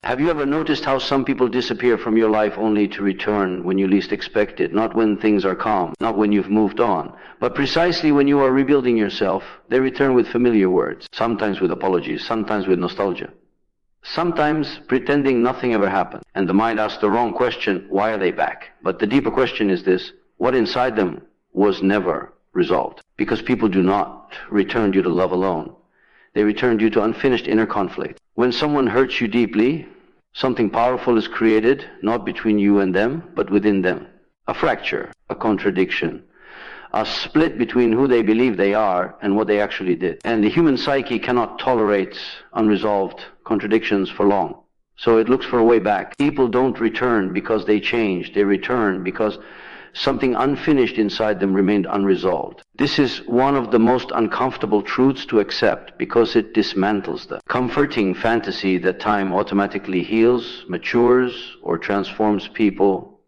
Have you ever noticed how some people disappear from your life only to return when you least expect it? Not when things are calm, not when you've moved on, but precisely when you are rebuilding yourself. They return with familiar words, sometimes with apologies, sometimes with nostalgia, sometimes pretending nothing ever happened. And the mind asks the wrong question, why are they back? But the deeper question is this: what inside them was never resolved? Because people do not return due to love alone. They return due to unfinished inner conflict. When someone hurts you deeply, something powerful is created, not between you and them, but within them. A fracture, a contradiction, a split between who they believe they are and what they actually did. And the human psyche cannot tolerate unresolved contradictions for long. So it looks for a way back. People don't return because they changed. They return because something unfinished inside them remained unresolved. This is one of the most uncomfortable truths to accept because it dismantles the comforting fantasy that time automatically heals, matures, or transforms people.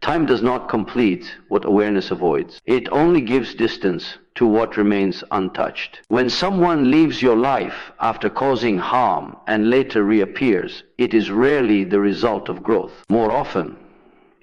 Time does not complete what awareness avoids. It only gives distance to what remains untouched. When someone leaves your life after causing harm and later reappears, it is rarely the result of growth. More often,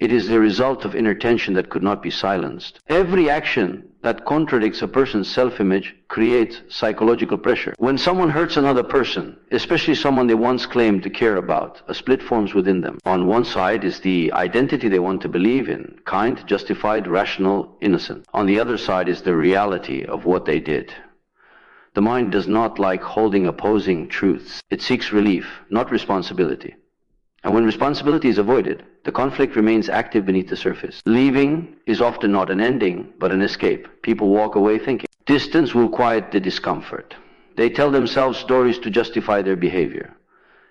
it is the result of inner tension that could not be silenced. Every action that contradicts a person's self-image creates psychological pressure. When someone hurts another person, especially someone they once claimed to care about, a split forms within them. On one side is the identity they want to believe in, kind, justified, rational, innocent. On the other side is the reality of what they did. The mind does not like holding opposing truths. It seeks relief, not responsibility. And when responsibility is avoided, the conflict remains active beneath the surface. Leaving is often not an ending, but an escape. People walk away thinking. Distance will quiet the discomfort. They tell themselves stories to justify their behavior.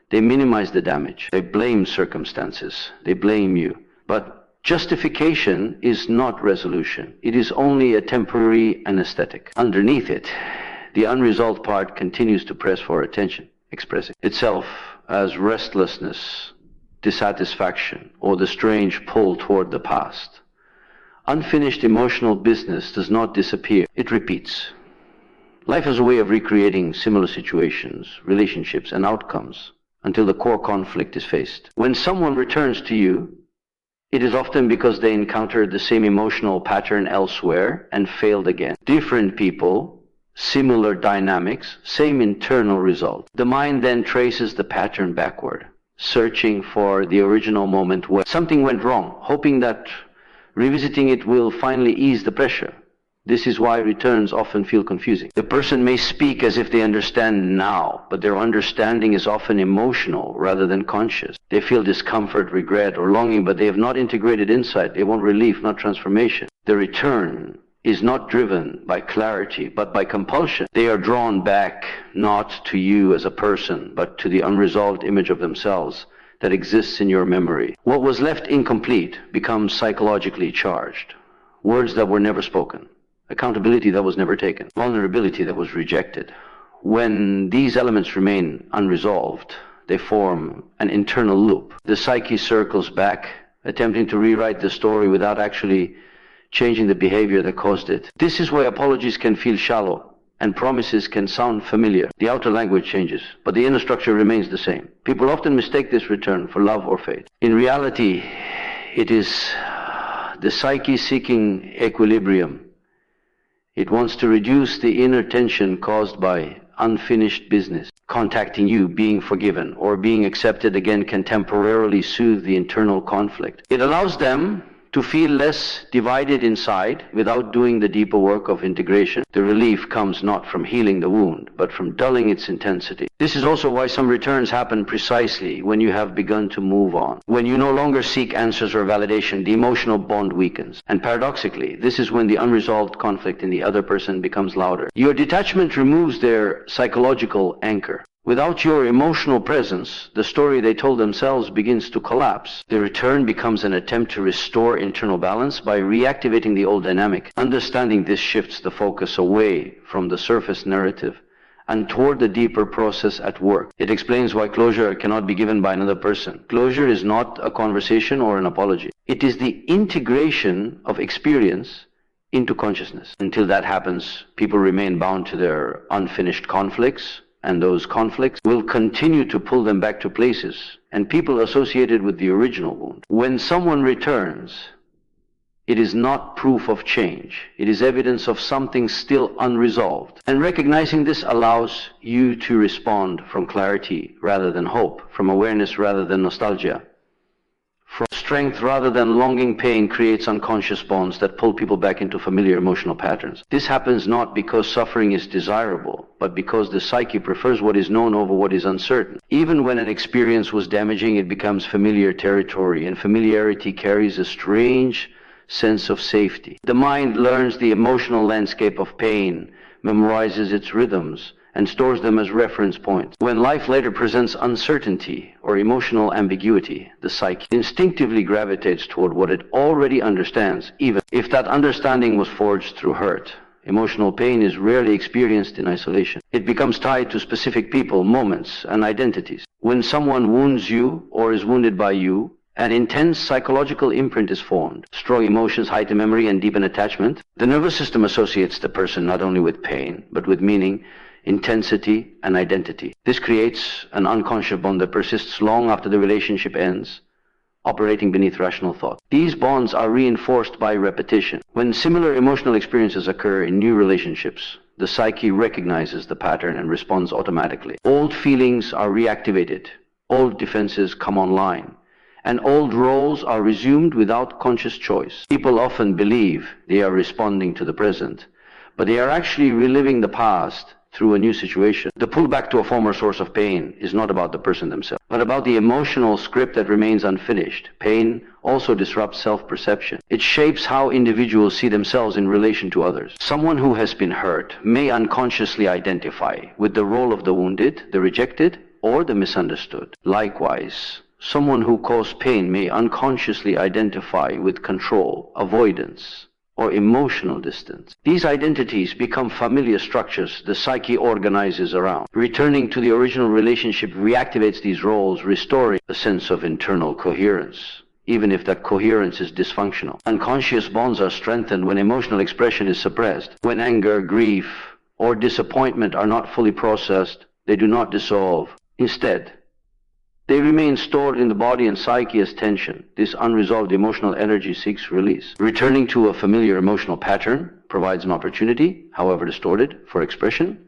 They minimize the damage. They blame circumstances. They blame you. But justification is not resolution. It is only a temporary anesthetic. Underneath it, the unresolved part continues to press for attention, expressing itself as restlessness, dissatisfaction, or the strange pull toward the past. Unfinished emotional business does not disappear, it repeats. Life has a way of recreating similar situations, relationships, and outcomes until the core conflict is faced. When someone returns to you, it is often because they encountered the same emotional pattern elsewhere and failed again. Different people, similar dynamics, same internal result. The mind then traces the pattern backward, searching for the original moment where something went wrong, hoping that revisiting it will finally ease the pressure. This is why returns often feel confusing. The person may speak as if they understand now, but their understanding is often emotional rather than conscious. They feel discomfort, regret, or longing, but they have not integrated insight. They want relief, not transformation. The return is not driven by clarity, but by compulsion. They are drawn back not to you as a person, but to the unresolved image of themselves that exists in your memory. What was left incomplete becomes psychologically charged. Words that were never spoken, accountability that was never taken, vulnerability that was rejected. When these elements remain unresolved, they form an internal loop. The psyche circles back, attempting to rewrite the story without actually changing the behavior that caused it. This is why apologies can feel shallow and promises can sound familiar. The outer language changes, but the inner structure remains the same. People often mistake this return for love or faith. In reality, it is the psyche seeking equilibrium. It wants to reduce the inner tension caused by unfinished business. Contacting you, being forgiven, or being accepted again can temporarily soothe the internal conflict. It allows them to feel less divided inside without doing the deeper work of integration. The relief comes not from healing the wound, but from dulling its intensity. This is also why some returns happen precisely when you have begun to move on. When you no longer seek answers or validation, the emotional bond weakens. And paradoxically, this is when the unresolved conflict in the other person becomes louder. Your detachment removes their psychological anchor. Without your emotional presence, the story they told themselves begins to collapse. The return becomes an attempt to restore internal balance by reactivating the old dynamic. Understanding this shifts the focus away from the surface narrative and toward the deeper process at work. It explains why closure cannot be given by another person. Closure is not a conversation or an apology. It is the integration of experience into consciousness. Until that happens, people remain bound to their unfinished conflicts, and those conflicts will continue to pull them back to places and people associated with the original wound. When someone returns, it is not proof of change. It is evidence of something still unresolved. And recognizing this allows you to respond from clarity rather than hope, from awareness rather than nostalgia. From strength rather than longing. Pain creates unconscious bonds that pull people back into familiar emotional patterns. This happens not because suffering is desirable, but because the psyche prefers what is known over what is uncertain. Even when an experience was damaging, it becomes familiar territory, and familiarity carries a strange sense of safety. The mind learns the emotional landscape of pain, memorizes its rhythms, and stores them as reference points. When life later presents uncertainty or emotional ambiguity, the psyche instinctively gravitates toward what it already understands, even if that understanding was forged through hurt. Emotional pain is rarely experienced in isolation. It becomes tied to specific people, moments, and identities. When someone wounds you or is wounded by you, an intense psychological imprint is formed. Strong emotions heighten memory and deepen attachment. The nervous system associates the person not only with pain, but with meaning, intensity, and identity. This creates an unconscious bond that persists long after the relationship ends, operating beneath rational thought. These bonds are reinforced by repetition. When similar emotional experiences occur in new relationships, the psyche recognizes the pattern and responds automatically. Old feelings are reactivated, old defenses come online, and old roles are resumed without conscious choice. People often believe they are responding to the present, but they are actually reliving the past through a new situation. The pullback to a former source of pain is not about the person themselves, but about the emotional script that remains unfinished. Pain also disrupts self-perception. It shapes how individuals see themselves in relation to others. Someone who has been hurt may unconsciously identify with the role of the wounded, the rejected, or the misunderstood. Likewise, someone who caused pain may unconsciously identify with control, avoidance, or emotional distance. These identities become familiar structures the psyche organizes around. Returning to the original relationship reactivates these roles, restoring a sense of internal coherence, even if that coherence is dysfunctional. Unconscious bonds are strengthened when emotional expression is suppressed. When anger, grief, or disappointment are not fully processed, they do not dissolve. Instead, they remain stored in the body and psyche as tension. This unresolved emotional energy seeks release. Returning to a familiar emotional pattern provides an opportunity, however distorted, for expression.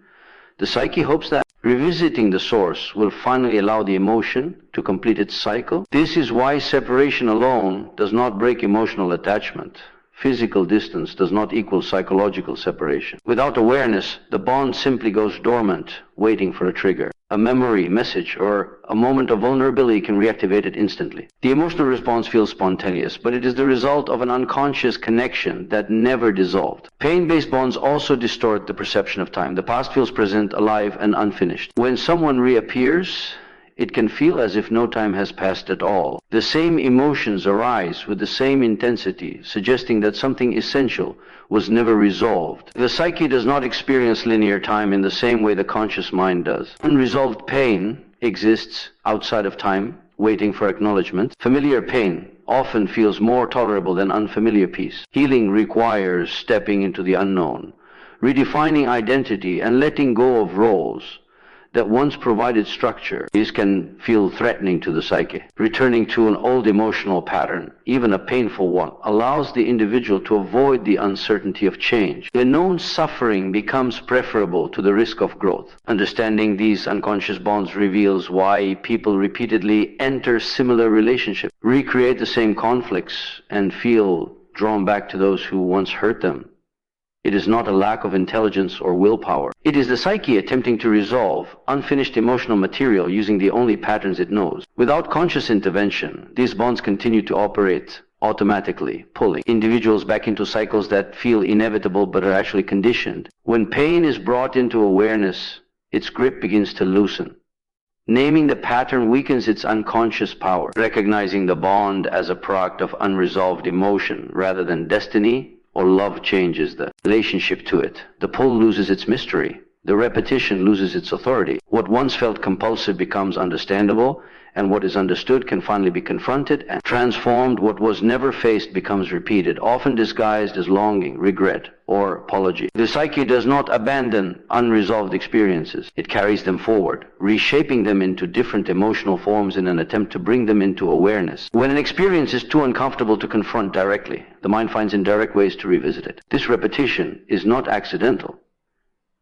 The psyche hopes that revisiting the source will finally allow the emotion to complete its cycle. This is why separation alone does not break emotional attachment. Physical distance does not equal psychological separation. Without awareness, the bond simply goes dormant, waiting for a trigger. A memory, message, or a moment of vulnerability can reactivate it instantly. The emotional response feels spontaneous, but it is the result of an unconscious connection that never dissolved. Pain-based bonds also distort the perception of time. The past feels present, alive, and unfinished. When someone reappears, it can feel as if no time has passed at all. The same emotions arise with the same intensity, suggesting that something essential was never resolved. The psyche does not experience linear time in the same way the conscious mind does. Unresolved pain exists outside of time, waiting for acknowledgement. Familiar pain often feels more tolerable than unfamiliar peace. Healing requires stepping into the unknown, redefining identity, and letting go of roles that once provided structure. These can feel threatening to the psyche. Returning to an old emotional pattern, even a painful one, allows the individual to avoid the uncertainty of change. The known suffering becomes preferable to the risk of growth. Understanding these unconscious bonds reveals why people repeatedly enter similar relationships, recreate the same conflicts, and feel drawn back to those who once hurt them. It is not a lack of intelligence or willpower. It is the psyche attempting to resolve unfinished emotional material using the only patterns it knows. Without conscious intervention, these bonds continue to operate automatically, pulling individuals back into cycles that feel inevitable but are actually conditioned. When pain is brought into awareness, its grip begins to loosen. Naming the pattern weakens its unconscious power. Recognizing the bond as a product of unresolved emotion rather than destiny or love changes the relationship to it. The pull loses its mystery. The repetition loses its authority. What once felt compulsive becomes understandable, and what is understood can finally be confronted and transformed. What was never faced becomes repeated, often disguised as longing, regret, or apology. The psyche does not abandon unresolved experiences. It carries them forward, reshaping them into different emotional forms in an attempt to bring them into awareness. When an experience is too uncomfortable to confront directly, the mind finds indirect ways to revisit it. This repetition is not accidental.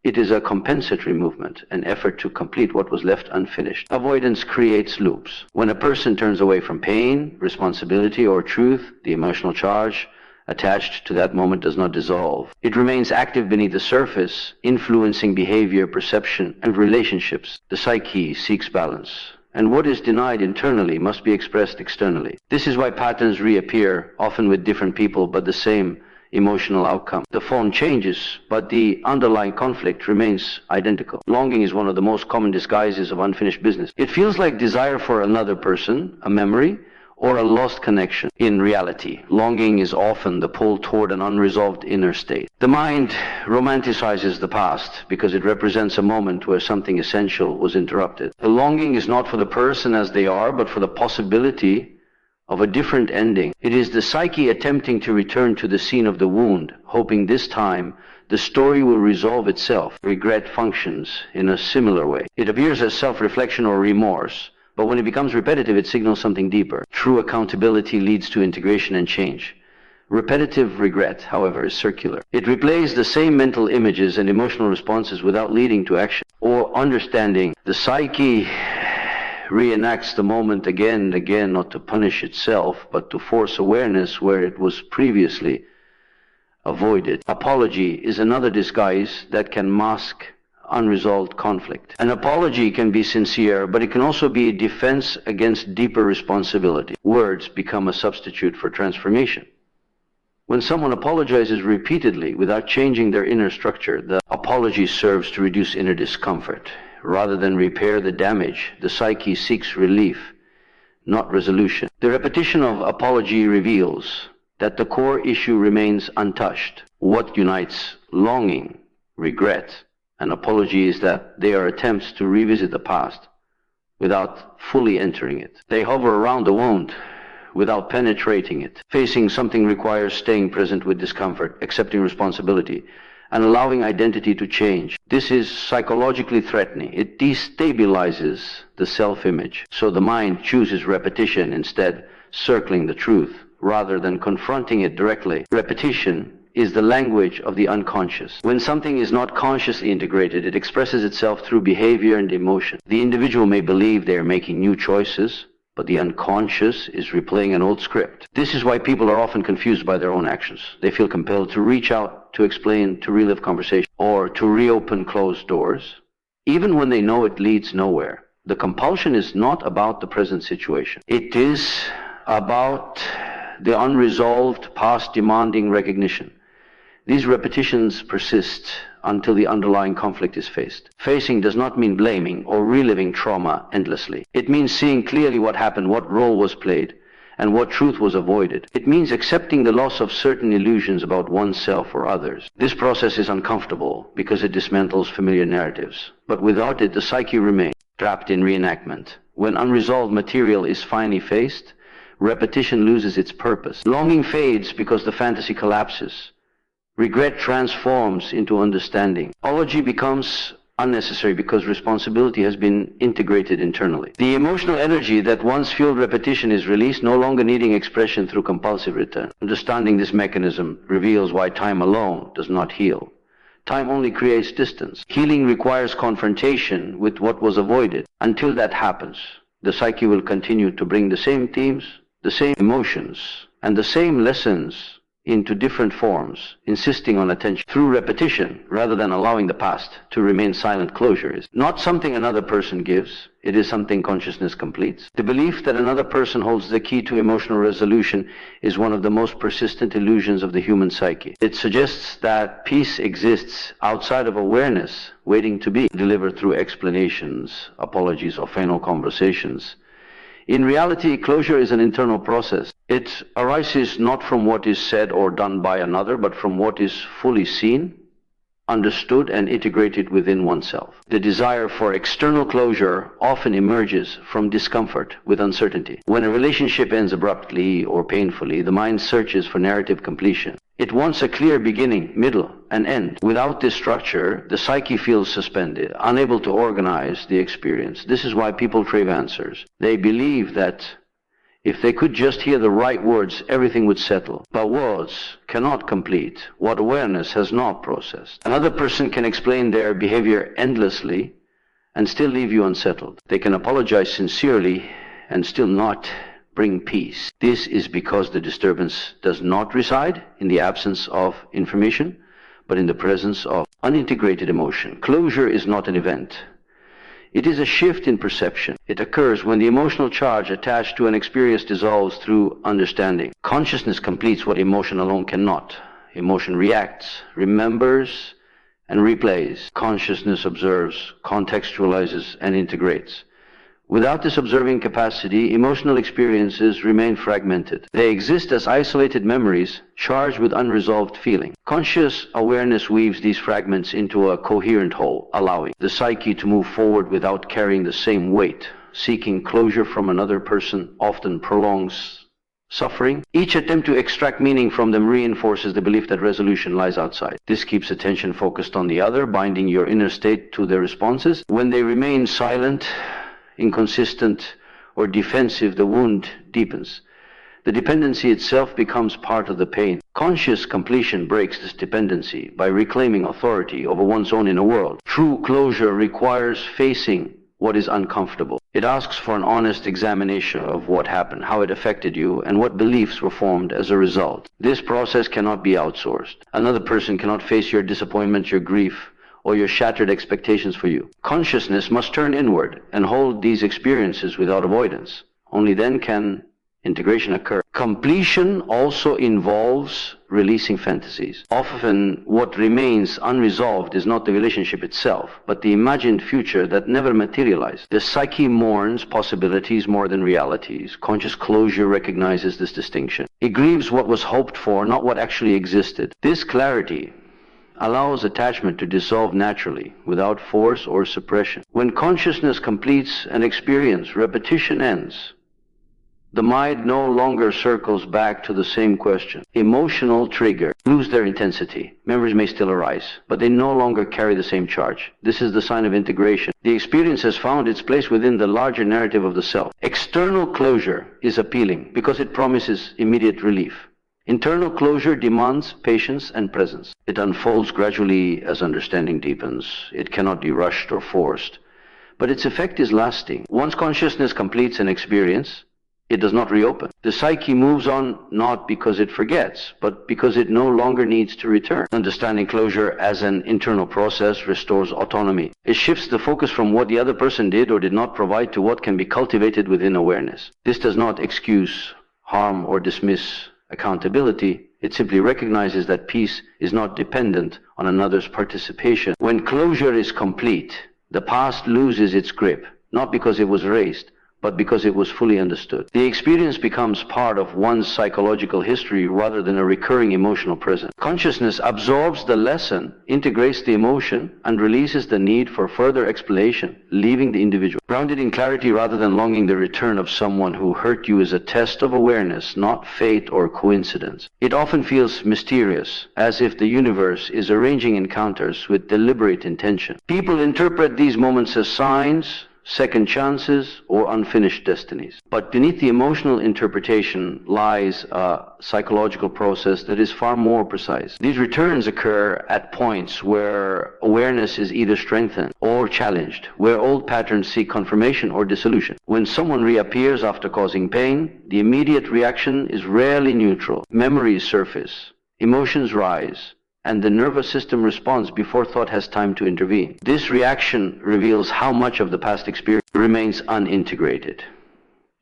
It is a compensatory movement, an effort to complete what was left unfinished. Avoidance creates loops. When a person turns away from pain, responsibility, or truth, the emotional charge attached to that moment does not dissolve. It remains active beneath the surface, influencing behavior, perception, and relationships. The psyche seeks balance, and what is denied internally must be expressed externally. This is why patterns reappear, often with different people, but the same emotional outcome. The form changes, but the underlying conflict remains identical. Longing is one of the most common disguises of unfinished business. It feels like desire for another person, a memory, or a lost connection. In reality, longing is often the pull toward an unresolved inner state. The mind romanticizes the past because it represents a moment where something essential was interrupted. The longing is not for the person as they are, but for the possibility of a different ending. It is the psyche attempting to return to the scene of the wound, hoping this time the story will resolve itself. Regret functions in a similar way. It appears as self-reflection or remorse, but when it becomes repetitive, it signals something deeper. True accountability leads to integration and change. Repetitive regret, however, is circular. It replays the same mental images and emotional responses without leading to action or understanding. The psyche reenacts the moment again and again, not to punish itself, but to force awareness where it was previously avoided. Apology is another disguise that can mask unresolved conflict. An apology can be sincere, but it can also be a defense against deeper responsibility. Words become a substitute for transformation. When someone apologizes repeatedly without changing their inner structure, the apology serves to reduce inner discomfort. Rather than repair the damage, the psyche seeks relief, not resolution. The repetition of apology reveals that the core issue remains untouched. What unites longing, regret, and apology is that they are attempts to revisit the past without fully entering it. They hover around the wound without penetrating it. Facing something requires staying present with discomfort, accepting responsibility, and allowing identity to change. This is psychologically threatening. It destabilizes the self-image. So the mind chooses repetition instead, circling the truth, rather than confronting it directly. Repetition is the language of the unconscious. When something is not consciously integrated, it expresses itself through behavior and emotion. The individual may believe they are making new choices, but the unconscious is replaying an old script. This is why people are often confused by their own actions. They feel compelled to reach out, to explain, to relive conversation, or to reopen closed doors, even when they know it leads nowhere. The compulsion is not about the present situation. It is about the unresolved past demanding recognition. These repetitions persist until the underlying conflict is faced. Facing does not mean blaming or reliving trauma endlessly. It means seeing clearly what happened, what role was played, and what truth was avoided. It means accepting the loss of certain illusions about oneself or others. This process is uncomfortable because it dismantles familiar narratives. But without it, the psyche remains trapped in reenactment. When unresolved material is finally faced, repetition loses its purpose. Longing fades because the fantasy collapses. Regret transforms into understanding. Apology becomes unnecessary because responsibility has been integrated internally. The emotional energy that once fueled repetition is released, no longer needing expression through compulsive return. Understanding this mechanism reveals why time alone does not heal. Time only creates distance. Healing requires confrontation with what was avoided. Until that happens, the psyche will continue to bring the same themes, the same emotions, and the same lessons into different forms, insisting on attention through repetition rather than allowing the past to remain silent. Closure is not something another person gives, it is something consciousness completes. The belief that another person holds the key to emotional resolution is one of the most persistent illusions of the human psyche. It suggests that peace exists outside of awareness, waiting to be delivered through explanations, apologies, or final conversations. In reality, closure is an internal process. It arises not from what is said or done by another, but from what is fully seen, understood and integrated within oneself. The desire for external closure often emerges from discomfort with uncertainty. When a relationship ends abruptly or painfully, the mind searches for narrative completion. It wants a clear beginning, middle, and end. Without this structure, the psyche feels suspended, unable to organize the experience. This is why people crave answers. They believe that if they could just hear the right words, everything would settle. But words cannot complete what awareness has not processed. Another person can explain their behavior endlessly and still leave you unsettled. They can apologize sincerely and still not bring peace. This is because the disturbance does not reside in the absence of information, but in the presence of unintegrated emotion. Closure is not an event. It is a shift in perception. It occurs when the emotional charge attached to an experience dissolves through understanding. Consciousness completes what emotion alone cannot. Emotion reacts, remembers, and replays. Consciousness observes, contextualizes, and integrates. Without this observing capacity, emotional experiences remain fragmented. They exist as isolated memories charged with unresolved feeling. Conscious awareness weaves these fragments into a coherent whole, allowing the psyche to move forward without carrying the same weight. Seeking closure from another person often prolongs suffering. Each attempt to extract meaning from them reinforces the belief that resolution lies outside. This keeps attention focused on the other, binding your inner state to their responses. When they remain silent, inconsistent, or defensive, the wound deepens. The dependency itself becomes part of the pain. Conscious completion breaks this dependency by reclaiming authority over one's own inner world. True closure requires facing what is uncomfortable. It asks for an honest examination of what happened, how it affected you, and what beliefs were formed as a result. This process cannot be outsourced. Another person cannot face your disappointment, your grief, or your shattered expectations for you. Consciousness must turn inward and hold these experiences without avoidance. Only then can integration occur. Completion also involves releasing fantasies. Often what remains unresolved is not the relationship itself, but the imagined future that never materialized. The psyche mourns possibilities more than realities. Conscious closure recognizes this distinction. It grieves what was hoped for, not what actually existed. This clarity allows attachment to dissolve naturally, without force or suppression. When consciousness completes an experience, repetition ends. The mind no longer circles back to the same question. Emotional triggers lose their intensity. Memories may still arise, but they no longer carry the same charge. This is the sign of integration. The experience has found its place within the larger narrative of the self. External closure is appealing because it promises immediate relief. Internal closure demands patience and presence. It unfolds gradually as understanding deepens. It cannot be rushed or forced, but its effect is lasting. Once consciousness completes an experience, it does not reopen. The psyche moves on not because it forgets, but because it no longer needs to return. Understanding closure as an internal process restores autonomy. It shifts the focus from what the other person did or did not provide to what can be cultivated within awareness. This does not excuse harm or dismiss accountability. It simply recognizes that peace is not dependent on another's participation. When closure is complete, the past loses its grip, not because it was erased, but because it was fully understood. The experience becomes part of one's psychological history rather than a recurring emotional present. Consciousness absorbs the lesson, integrates the emotion, and releases the need for further explanation, leaving the individual grounded in clarity rather than longing the return of someone who hurt you. Is a test of awareness, not fate or coincidence. It often feels mysterious, as if the universe is arranging encounters with deliberate intention. People interpret these moments as signs, second chances, or unfinished destinies. But beneath the emotional interpretation lies a psychological process that is far more precise. These returns occur at points where awareness is either strengthened or challenged, where old patterns seek confirmation or dissolution. When someone reappears after causing pain, the immediate reaction is rarely neutral. Memories surface, emotions rise, and the nervous system responds before thought has time to intervene. This reaction reveals how much of the past experience remains unintegrated.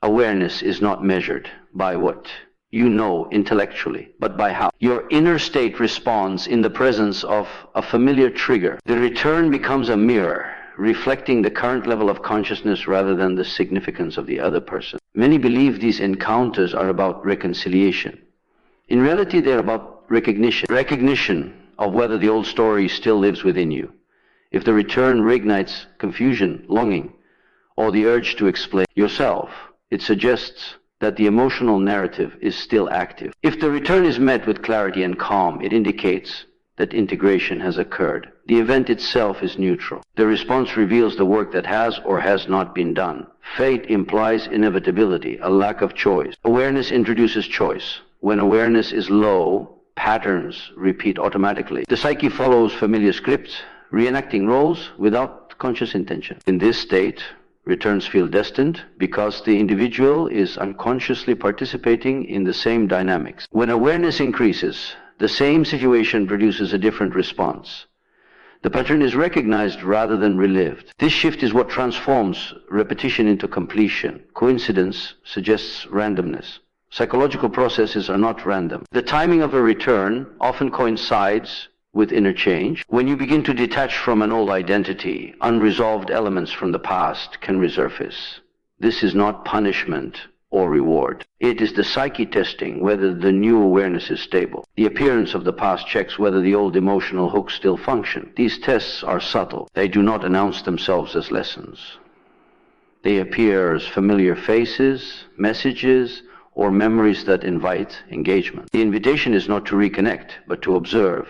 Awareness is not measured by what you know intellectually, but by how your inner state responds in the presence of a familiar trigger. The return becomes a mirror, reflecting the current level of consciousness rather than the significance of the other person. Many believe these encounters are about reconciliation. In reality, they're about recognition of whether the old story still lives within you. If the return reignites confusion, longing, or the urge to explain yourself, it suggests that the emotional narrative is still active. If the return is met with clarity and calm, it indicates that integration has occurred. The event itself is neutral. The response reveals the work that has or has not been done. Fate implies inevitability, a lack of choice. Awareness introduces choice. When awareness is low, patterns repeat automatically. The psyche follows familiar scripts, reenacting roles without conscious intention. In this state, returns feel destined because the individual is unconsciously participating in the same dynamics. When awareness increases, the same situation produces a different response. The pattern is recognized rather than relived. This shift is what transforms repetition into completion. Coincidence suggests randomness. Psychological processes are not random. The timing of a return often coincides with inner change. When you begin to detach from an old identity, unresolved elements from the past can resurface. This is not punishment or reward. It is the psyche testing whether the new awareness is stable. The appearance of the past checks whether the old emotional hooks still function. These tests are subtle. They do not announce themselves as lessons. They appear as familiar faces, messages, or memories that invite engagement. The invitation is not to reconnect, but to observe.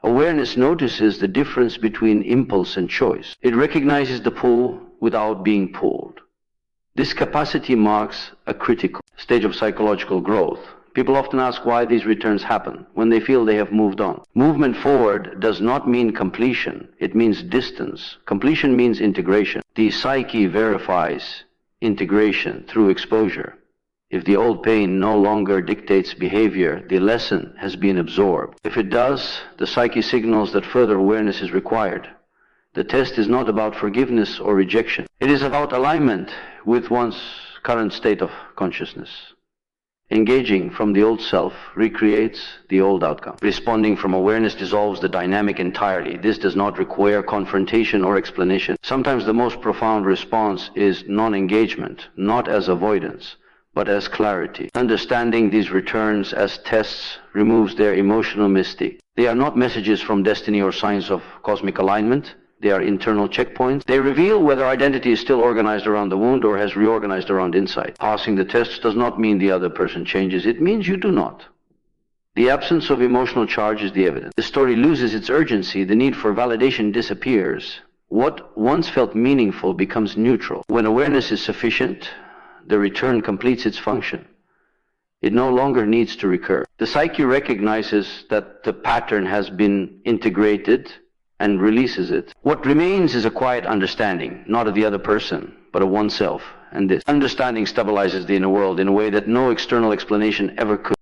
Awareness notices the difference between impulse and choice. It recognizes the pull without being pulled. This capacity marks a critical stage of psychological growth. People often ask why these returns happen when they feel they have moved on. Movement forward does not mean completion. It means distance. Completion means integration. The psyche verifies integration through exposure. If the old pain no longer dictates behavior, the lesson has been absorbed. If it does, the psyche signals that further awareness is required. The test is not about forgiveness or rejection. It is about alignment with one's current state of consciousness. Engaging from the old self recreates the old outcome. Responding from awareness dissolves the dynamic entirely. This does not require confrontation or explanation. Sometimes the most profound response is non-engagement, not as avoidance, but as clarity. Understanding these returns as tests removes their emotional mystique. They are not messages from destiny or signs of cosmic alignment. They are internal checkpoints. They reveal whether identity is still organized around the wound or has reorganized around insight. Passing the test does not mean the other person changes. It means you do not. The absence of emotional charge is the evidence. The story loses its urgency. The need for validation disappears. What once felt meaningful becomes neutral. When awareness is sufficient, the return completes its function. It no longer needs to recur. The psyche recognizes that the pattern has been integrated and releases it. What remains is a quiet understanding, not of the other person, but of oneself. And this understanding stabilizes the inner world in a way that no external explanation ever could.